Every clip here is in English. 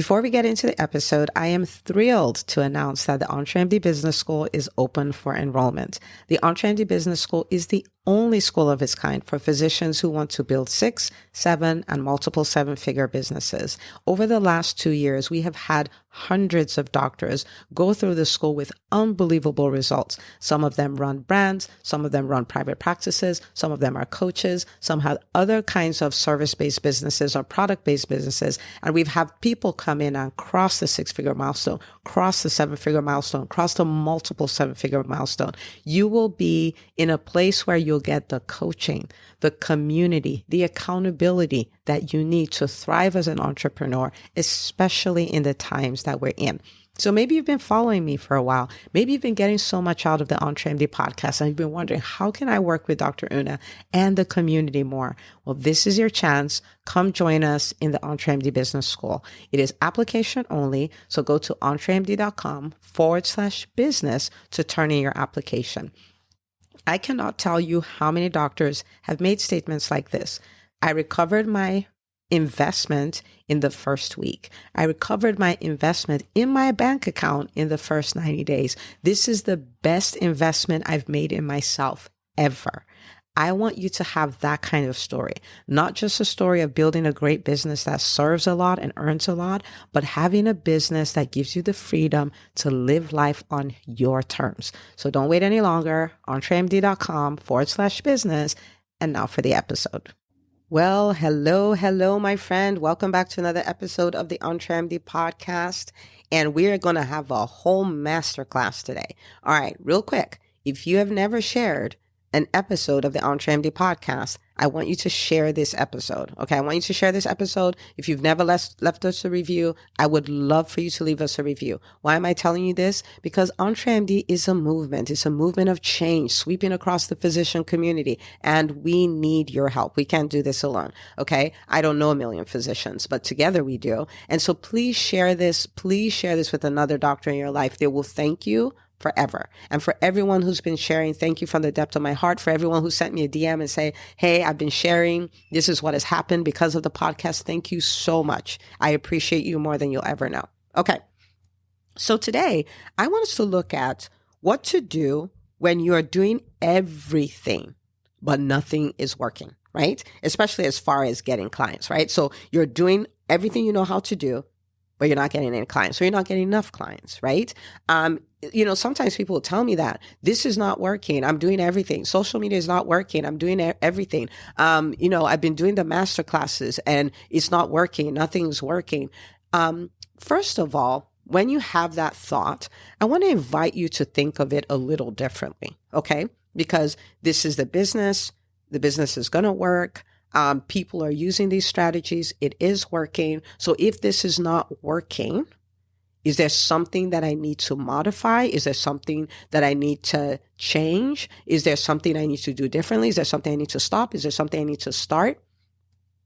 Before we get into the episode, I am thrilled to announce that the EntreMD Business School is open for enrollment. The EntreMD Business School is the only school of its kind for physicians who want to build 6, 7, and multiple 7-figure businesses. Over the last 2 years, we have had hundreds of doctors go through the school with unbelievable results. Some of them run brands, some of them run private practices, some of them are coaches, some have other kinds of service-based businesses or product-based businesses. And we've had people come in and cross the 6-figure milestone, cross the 7-figure milestone, cross the multiple 7-figure milestone. You will be in a place where you'll get the coaching, the community, the accountability that you need to thrive as an entrepreneur, especially in the times that we're in. So maybe you've been following me for a while. Maybe you've been getting so much out of the EntreMD podcast and you've been wondering, how can I work with Dr. Una and the community more? Well, this is your chance. Come join us in the EntreMD Business School. It is application only. So go to entremd.com/business to turn in your application. I cannot tell you how many doctors have made statements like this. I recovered my investment in the first week. I recovered my investment in my bank account in the first 90 days. This is the best investment I've made in myself ever. I want you to have that kind of story, not just a story of building a great business that serves a lot and earns a lot, but having a business that gives you the freedom to live life on your terms. So don't wait any longer. entremd.com/business. And now for the episode. Well, hello, my friend. Welcome back to another episode of the EntreMD podcast. And we're going to have a whole masterclass today. All right, real quick. If you have never shared an episode of the EntreMD podcast, I want you to share this episode. Okay. I want you to share this episode. If you've never left us a review, I would love for you to leave us a review. Why am I telling you this? Because EntreMD is a movement. It's a movement of change sweeping across the physician community. And we need your help. We can't do this alone. Okay. I don't know a million physicians, but together we do. And so please share this. Please share this with another doctor in your life. They will thank you forever. And for everyone who's been sharing, thank you from the depth of my heart. For everyone who sent me a DM and say, hey, I've been sharing. This is what has happened because of the podcast. Thank you so much. I appreciate you more than you'll ever know. Okay. So today I want us to look at what to do when you are doing everything, but nothing is working, right? Especially as far as getting clients, right? So you're doing everything you know how to do, but you're not getting any clients. So you're not getting enough clients, right? Sometimes people will tell me that this is not working. I'm doing everything. Social media is not working. I'm doing everything. I've been doing the master classes and it's not working. Nothing's working. First of all, when you have that thought, I want to invite you to think of it a little differently. Okay. Because this is the business is going to work. People are using these strategies. It is working. So if this is not working, is there something that I need to modify? Is there something that I need to change? Is there something I need to do differently? Is there something I need to stop? Is there something I need to start?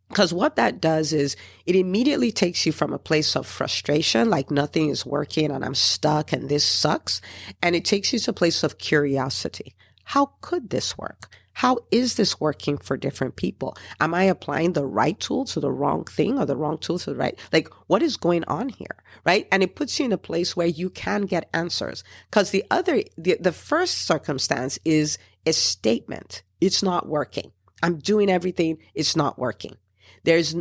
Because what that does is it immediately takes you from a place of frustration, like nothing is working and I'm stuck and this sucks. And it takes you to a place of curiosity. How could this work? How is this working for different people? Am I applying the right tool to the wrong thing or the wrong tool to the right? Like, what is going on here, right? And it puts you in a place where you can get answers. Because the first circumstance is a statement. It's not working. I'm doing everything. It's not working. There's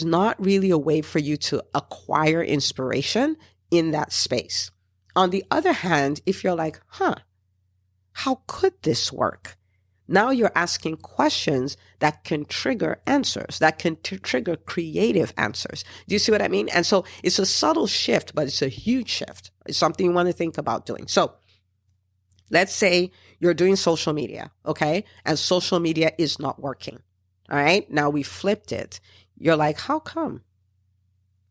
not really a way for you to acquire inspiration in that space. On the other hand, if you're like, how could this work? Now you're asking questions that can trigger answers, that can trigger creative answers. Do you see what I mean? And so it's a subtle shift, but it's a huge shift. It's something you want to think about doing. So let's say you're doing social media, okay? And social media is not working. All right. Now we flipped it. You're like, how come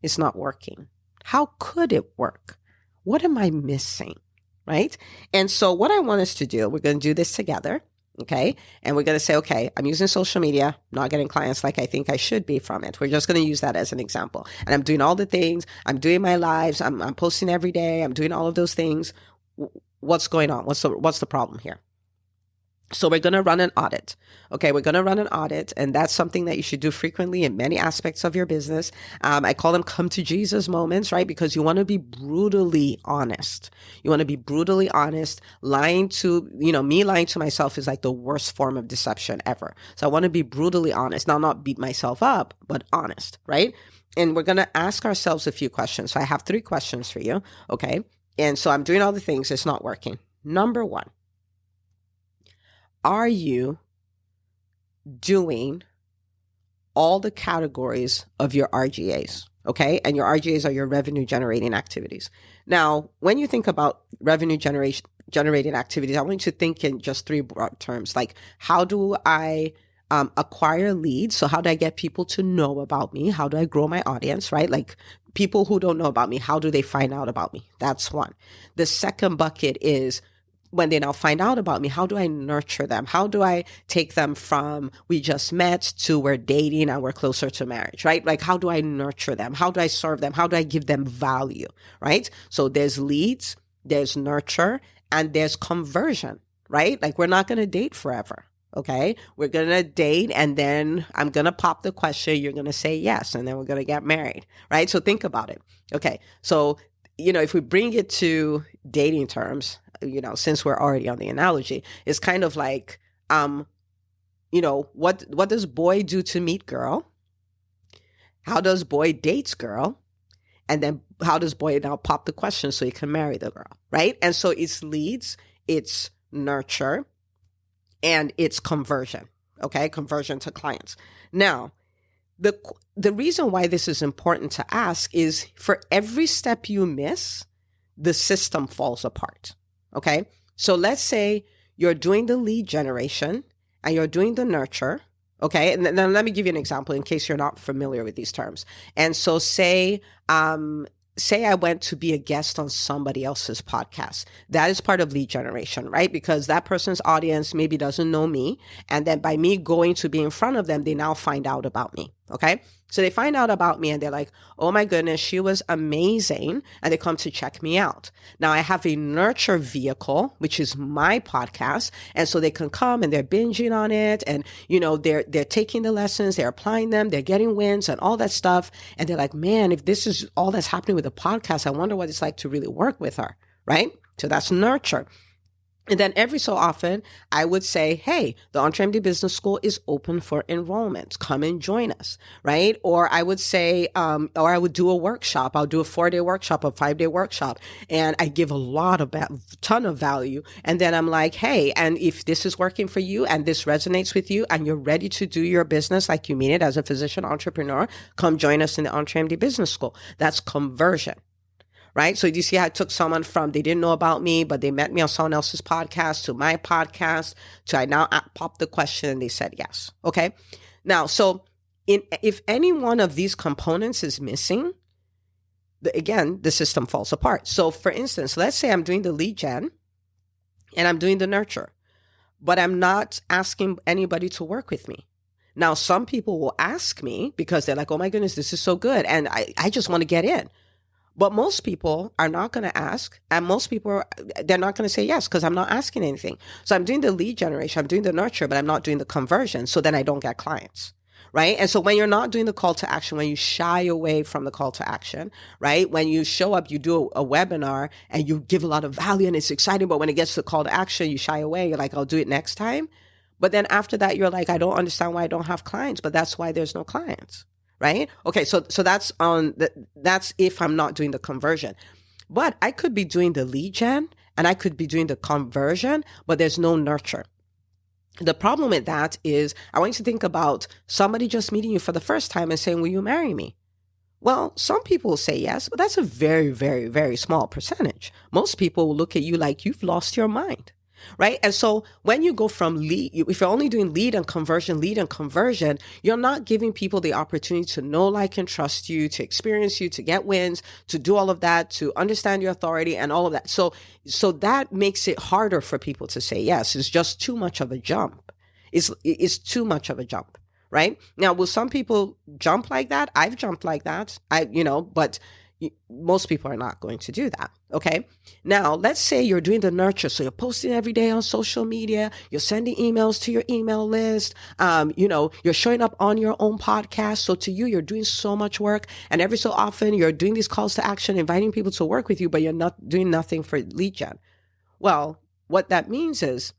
it's not working? How could it work? What am I missing? Right? And so what I want us to do, we're going to do this together. Okay. And we're going to say, okay, I'm using social media, not getting clients like I think I should be from it. We're just going to use that as an example. And I'm doing all the things. I'm doing my lives. I'm posting every day. I'm doing all of those things. What's going on? What's the problem here? So we're going to run an audit. Okay, we're going to run an audit, and that's something that you should do frequently in many aspects of your business. I call them come to Jesus moments, right? Because you want to be brutally honest. You want to be brutally honest. Lying to, me lying to myself is like the worst form of deception ever. So I want to be brutally honest. Now, not beat myself up, but honest, right? And we're going to ask ourselves a few questions. So I have 3 questions for you, okay? And so I'm doing all the things. It's not working. Number 1. Are you doing all the categories of your RGAs? Okay. And your RGAs are your revenue generating activities. Now, when you think about revenue generating activities, I want you to think in just 3 broad terms. Like, how do I acquire leads? So how do I get people to know about me? How do I grow my audience, right? Like, people who don't know about me, how do they find out about me? That's one. The second bucket is, when they now find out about me, how do I nurture them? How do I take them from we just met to we're dating and we're closer to marriage, right? Like, how do I nurture them? How do I serve them? How do I give them value, right? So there's leads, there's nurture, and there's conversion, right? Like, we're not going to date forever. Okay. We're going to date, and then I'm going to pop the question. You're going to say yes. And then we're going to get married, right? So think about it. Okay. So, if we bring it to dating terms, since we're already on the analogy, it's kind of like, what does boy do to meet girl? How does boy dates girl? And then how does boy now pop the question so he can marry the girl, right? And so it's leads, it's nurture, and it's conversion, okay? Conversion to clients. Now, the reason why this is important to ask is, for every step you miss, the system falls apart. Okay. So let's say you're doing the lead generation and you're doing the nurture. Okay. And then let me give you an example in case you're not familiar with these terms. And so say I went to be a guest on somebody else's podcast. That is part of lead generation, right? Because that person's audience maybe doesn't know me. And then by me going to be in front of them, they now find out about me. Okay. So they find out about me and they're like, oh my goodness, she was amazing. And they come to check me out. Now I have a nurture vehicle, which is my podcast. And so they can come and they're binging on it. And, they're taking the lessons, they're applying them, they're getting wins and all that stuff. And they're like, man, if this is all that's happening with the podcast, I wonder what it's like to really work with her. Right. So that's nurture. And then every so often, I would say, hey, the EntreMD Business School is open for enrollment. Come and join us, right? Or I would say, or I would do a workshop. I'll do a 4-day workshop, a 5-day workshop. And I give a ton of value. And then I'm like, hey, and if this is working for you and this resonates with you and you're ready to do your business like you mean it as a physician entrepreneur, come join us in the EntreMD Business School. That's conversion. Right? So do you see how I took someone from, they didn't know about me, but they met me on someone else's podcast, to my podcast, to I now popped the question and they said yes. Okay. Now, so if any one of these components is missing, again, the system falls apart. So for instance, let's say I'm doing the lead gen and I'm doing the nurture, but I'm not asking anybody to work with me. Now, some people will ask me because they're like, oh my goodness, this is so good. And I just want to get in. But most people are not going to ask, and most people, they're not going to say yes because I'm not asking anything. So I'm doing the lead generation, I'm doing the nurture, but I'm not doing the conversion. So then I don't get clients, right? And so when you're not doing the call to action, when you shy away from the call to action, right? When you show up, you do a webinar and you give a lot of value and it's exciting, but when it gets to the call to action, you shy away. You're like, I'll do it next time. But then after that, you're like, I don't understand why I don't have clients, but that's why there's no clients. Right? Okay. So that's that's if I'm not doing the conversion, but I could be doing the lead gen and I could be doing the conversion, but there's no nurture. The problem with that is I want you to think about somebody just meeting you for the first time and saying, will you marry me? Well, some people will say yes, but that's a very, very, very small percentage. Most people will look at you like you've lost your mind. Right. And so when you go from lead, if you're only doing lead and conversion, you're not giving people the opportunity to know, like, and trust you, to experience you, to get wins, to do all of that, to understand your authority and all of that. So that makes it harder for people to say yes. It's just too much of a jump. It's too much of a jump. Right. Now, will some people jump like that? I've jumped like that. But Most people are not going to do that. Okay. Now, let's say you're doing the nurture. So you're posting every day on social media. You're sending emails to your email list. You're showing up on your own podcast. So to you, you're doing so much work. And every so often you're doing these calls to action, inviting people to work with you, but you're not doing nothing for lead gen. Well, what that means is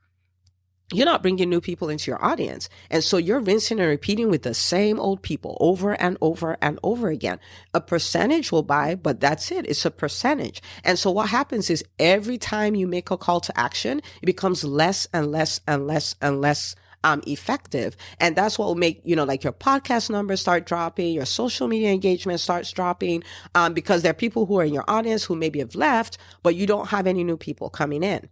you're not bringing new people into your audience. And so you're rinsing and repeating with the same old people over and over and over again. A percentage will buy, but that's it. It's a percentage. And so what happens is every time you make a call to action, it becomes less and less and less and less effective. And that's what will make, like your podcast numbers start dropping, your social media engagement starts dropping, because there are people who are in your audience who maybe have left, but you don't have any new people coming in.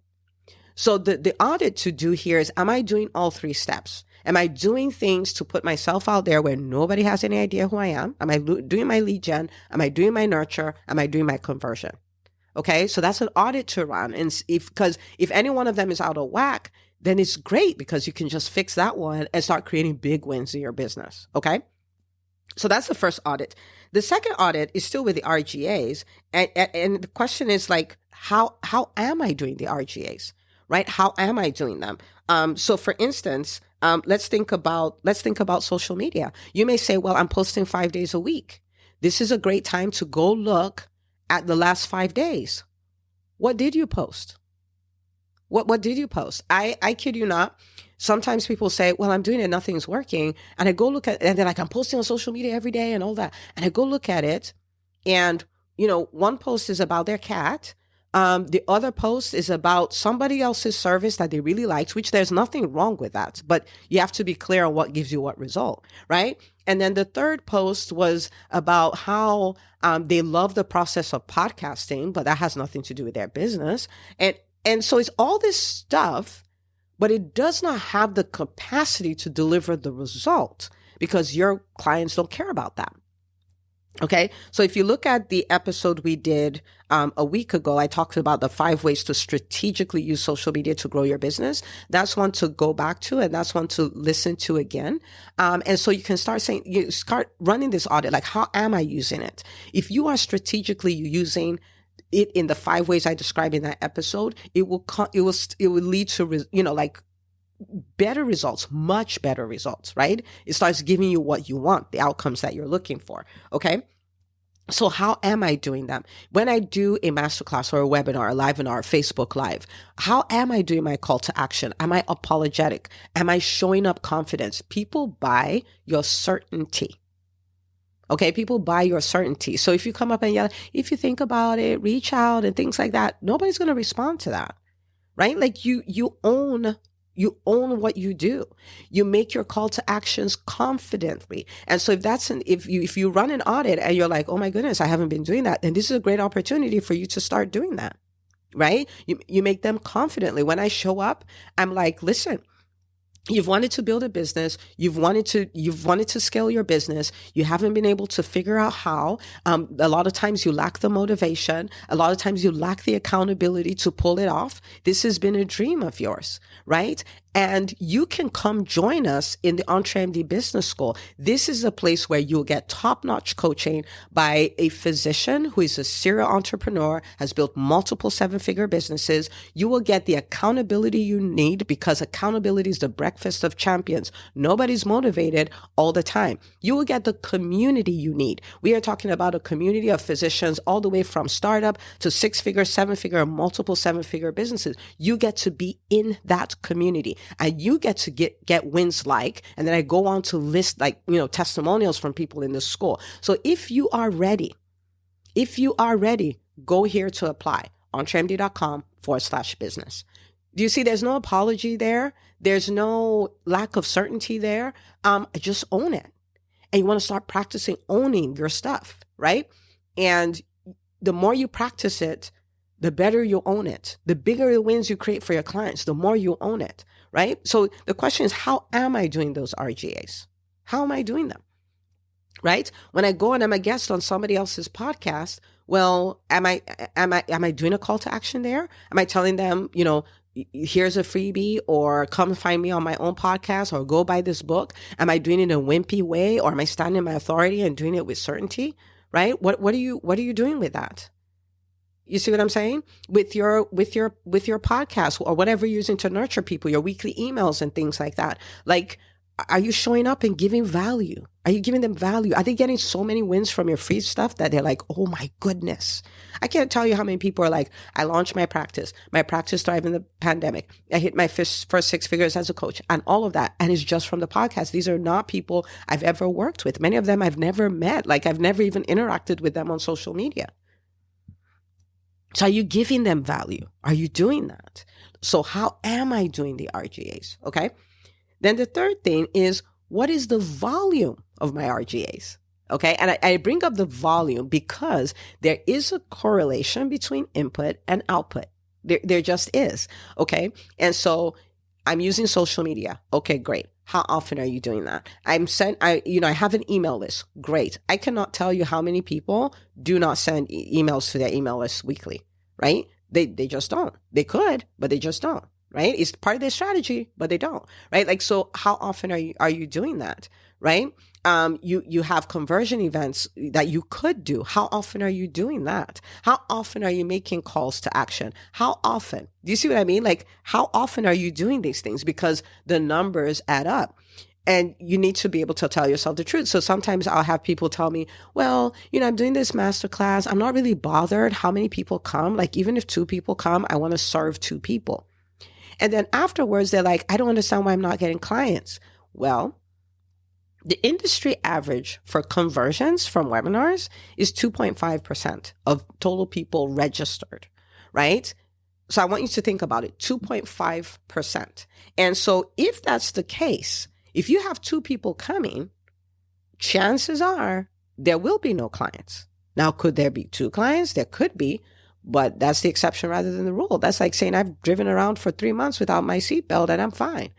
So the audit to do here is, am I doing all three steps? Am I doing things to put myself out there where nobody has any idea who I am? Am I doing my lead gen? Am I doing my nurture? Am I doing my conversion? Okay. So that's an audit to run. And because if any one of them is out of whack, then it's great because you can just fix that one and start creating big wins in your business. Okay. So that's the first audit. The second audit is still with the RGAs. And the question is like, how am I doing the RGAs? Right? How am I doing them? So for instance, let's think about social media. You may say, well, I'm posting 5 days a week. This is a great time to go look at the last 5 days. What did you post? What did you post? I kid you not. Sometimes people say, well, I'm doing it, nothing's working. And I go look at, and they're like, I'm posting on social media every day and all that. And I go look at it. And, one post is about their cat. The other post is about somebody else's service that they really liked, which there's nothing wrong with that, but you have to be clear on what gives you what result, right? And then the third post was about how they love the process of podcasting, but that has nothing to do with their business. And so it's all this stuff, but it does not have the capacity to deliver the result because your clients don't care about that. Okay. So if you look at the episode we did a week ago, I talked about the 5 ways to strategically use social media to grow your business. That's one to go back to, and that's one to listen to again. And so you can start running this audit. Like, how am I using it? If you are strategically using it in the 5 ways I described in that episode, it will lead to, better results, much better results, right? It starts giving you what you want, the outcomes that you're looking for. Okay. So how am I doing them? When I do a masterclass or a webinar, a live webinar, Facebook Live, how am I doing my call to action? Am I apologetic? Am I showing up confidence? People buy your certainty. Okay. People buy your certainty. So if you come up and yell, if you think about it, reach out and things like that, nobody's going to respond to that, right? Like you own what you do. You make your call to actions confidently. And so if you run an audit and you're like, oh my goodness, I haven't been doing that, then this is a great opportunity for you to start doing that, right? You make them confidently. When I show up, I'm like, listen, you've wanted to build a business. You've wanted to scale your business. You haven't been able to figure out how. A lot of times you lack the motivation. A lot of times you lack the accountability to pull it off. This has been a dream of yours, right? And you can come join us in the EntreMD Business School. This is a place where you'll get top-notch coaching by a physician who is a serial entrepreneur, has built multiple 7-figure businesses. You will get the accountability you need because accountability is the breakfast of champions. Nobody's motivated all the time. You will get the community you need. We are talking about a community of physicians all the way from startup to 6-figure, 7-figure, multiple 7-figure businesses. You get to be in that community. And you get to get wins and then I go on to list testimonials from people in the school. So if you are ready, go here to apply, entremd.com/business. Do you see there's no apology there? There's no lack of certainty there. Just own it. And you want to start practicing owning your stuff, right? And the more you practice it, the better you own it. The bigger the wins you create for your clients, the more you own it, right? So the question is, how am I doing those RGAs? How am I doing them, right? When I go and I'm a guest on somebody else's podcast, well, am I doing a call to action there? Am I telling them, here's a freebie, or come find me on my own podcast, or go buy this book? Am I doing it in a wimpy way, or am I standing in my authority and doing it with certainty? right? What are you doing with that? You see what I'm saying? With your podcast or whatever you're using to nurture people, your weekly emails and things like that. Like, are you showing up and giving value? Are you giving them value? Are they getting so many wins from your free stuff that they're like, oh my goodness. I can't tell you how many people are like, I launched my practice. My practice thrived in the pandemic. I hit my first 6 figures as a coach and all of that. And it's just from the podcast. These are not people I've ever worked with. Many of them I've never met. Like, I've never even interacted with them on social media. So are you giving them value? Are you doing that? So how am I doing the RGAs? Okay. Then the third thing is, what is the volume of my RGAs? Okay. And I bring up the volume because there is a correlation between input and output. There just is. Okay. And so I'm using social media. Okay, great. How often are you doing that? I have an email list. Great. I cannot tell you how many people do not send emails to their email list weekly, right? They just don't. They could, but they just don't, right? It's part of their strategy, but they don't, right? Like, so how often are you doing that, right? You have conversion events that you could do. How often are you doing that? How often are you making calls to action? How often? Do you see what I mean? Like, how often are you doing these things? Because the numbers add up. And you need to be able to tell yourself the truth. So sometimes I'll have people tell me, well, I'm doing this masterclass. I'm not really bothered how many people come. Like, even if 2 people come, I want to serve 2 people. And then afterwards, they're like, I don't understand why I'm not getting clients. Well, the industry average for conversions from webinars is 2.5% of total people registered, right? So I want you to think about it, 2.5%. And so if that's the case, if you have 2 people coming, chances are there will be no clients. Now, could there be 2 clients? There could be, but that's the exception rather than the rule. That's like saying I've driven around for 3 months without my seatbelt and I'm fine,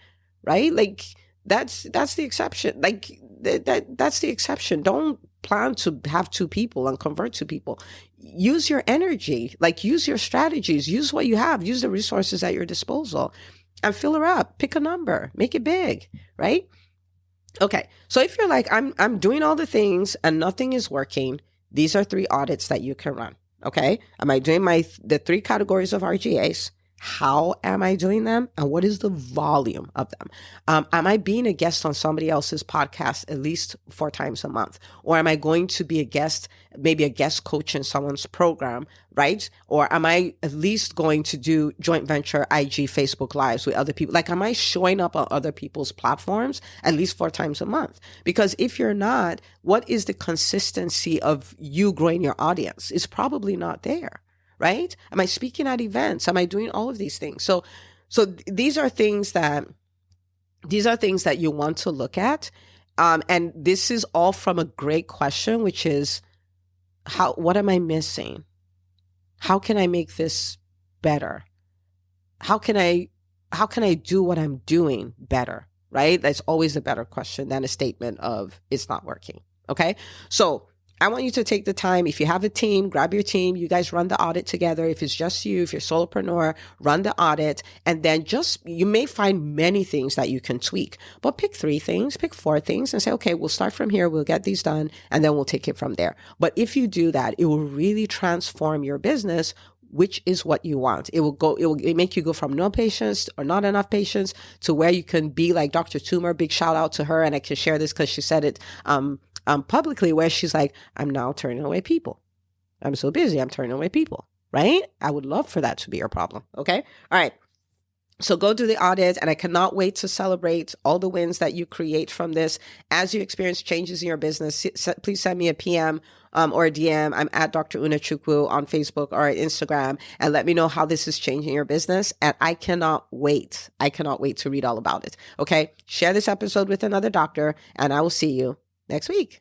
right? Like, that's the exception. Like, that's the exception. Don't plan to have 2 people and convert 2 people. Use your energy, like, use your strategies, use what you have, use the resources at your disposal and fill her up. Pick a number, make it big, right? Okay. So if you're like, I'm doing all the things and nothing is working, these are 3 audits that you can run. Okay. Am I doing the 3 categories of RGAs? How am I doing them? And what is the volume of them? Am I being a guest on somebody else's podcast at least 4 times a month? Or am I going to be a guest, maybe a guest coach in someone's program, right? Or am I at least going to do joint venture IG Facebook lives with other people? Like, am I showing up on other people's platforms at least 4 times a month? Because if you're not, what is the consistency of you growing your audience? It's probably not there. Right? Am I speaking at events? Am I doing all of these things? So these are things that you want to look at. And this is all from a great question, which is what am I missing? How can I make this better? How can I do what I'm doing better? Right? That's always a better question than a statement of it's not working. Okay. So I want you to take the time. If you have a team, grab your team. You guys run the audit together. If it's just you, if you're a solopreneur, run the audit. And then you may find many things that you can tweak, but pick 3 things, pick 4 things and say, okay, we'll start from here. We'll get these done and then we'll take it from there. But if you do that, it will really transform your business, which is what you want. It will make you go from no patients or not enough patients to where you can be like Dr. Toomer. Big shout out to her. And I can share this because she said it, publicly, where she's like, I'm now turning away people. I'm so busy. I'm turning away people, right? I would love for that to be your problem. Okay. All right. So go do the audit, and I cannot wait to celebrate all the wins that you create from this. As you experience changes in your business, please send me a PM or a DM. I'm at Dr. Una Chukwu on Facebook or Instagram, and let me know how this is changing your business. And I cannot wait. I cannot wait to read all about it. Okay. Share this episode with another doctor, and I will see you next week.